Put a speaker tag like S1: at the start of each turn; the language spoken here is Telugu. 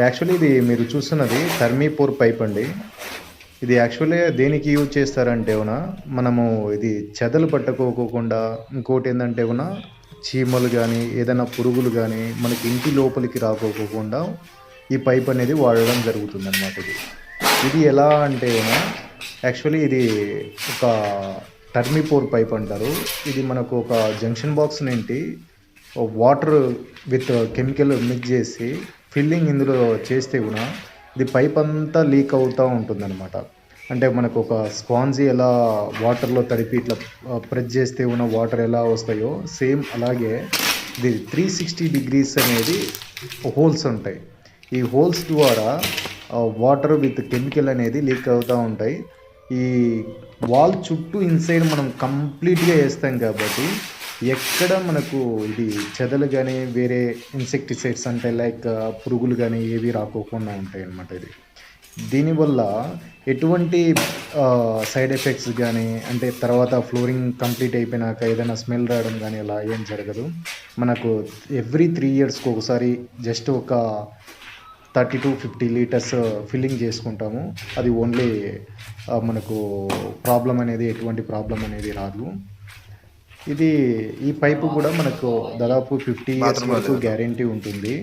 S1: యాక్చువల్లీ ఇది మీరు చూస్తున్నది థర్మీపూర్ పైప్ అండి. ఇది యాక్చువల్లీ దేనికి యూజ్ చేస్తారంటే మనము ఇది చెదలు పట్టుకోకుండా ఇంకోటేందంటే చీమలు గానీ, ఏదైనా పురుగులు గానీ మనకి ఇంటి లోపలికి రాకోకుండా ఈ పైప్ అనేది వాడడం జరుగుతుందనమాట ఇది. ఇది ఎలా అంటే యాక్చువల్లీ ఇది ఒక టర్మీపూర్ పైప్ అంటారు. ఇది మనకు ఒక జంక్షన్ బాక్స్ నుండి వాటర్ విత్ కెమికల్ మిక్స్ చేసి ఫిల్లింగ్ ఇందులో చేస్తే ఇది పైప్ అంతా లీక్ అవుతూ ఉంటుందన్నమాట. అంటే మనకు ఒక స్పాంజీ ఎలా వాటర్లో తడిపి ఇట్లా ప్రెస్ చేస్తే వాటర్ ఎలా వస్తాయో సేమ్ అలాగే ఇది 360 డిగ్రీస్ అనేది హోల్స్ ఉంటాయి. ఈ హోల్స్ ద్వారా వాటర్ విత్ కెమికల్ అనేది లీక్ అవుతూ ఉంటాయి. ఈ వాల్ చుట్టూ ఇన్సైడ్ మనం కంప్లీట్గా వేస్తాం కాబట్టి ఎక్కడ మనకు ఇది చెదలు కానీ వేరే ఇన్సెక్టిసైడ్స్ అంటే లైక్ పురుగులు కానీ ఏవి రాకోకుండా ఉంటాయి అన్నమాట. ఇది దీనివల్ల ఎటువంటి సైడ్ ఎఫెక్ట్స్ కానీ అంటే తర్వాత ఫ్లోరింగ్ కంప్లీట్ అయిపోయినాక ఏదైనా స్మెల్ రావడం కానీ అలా ఏం జరగదు. మనకు ఎవ్రీ 3 ఇయర్స్కి ఒకసారి జస్ట్ ఒక 30 to 50 లీటర్స్ ఫిల్లింగ్ చేసుకుంటాము. అది ఓన్లీ మనకు ఎటువంటి ప్రాబ్లం అనేది రాదు. ఇది ఈ పైపు కూడా మనకు దాదాపు 50 ఇయర్స్ వరకు గ్యారెంటీ ఉంటుంది.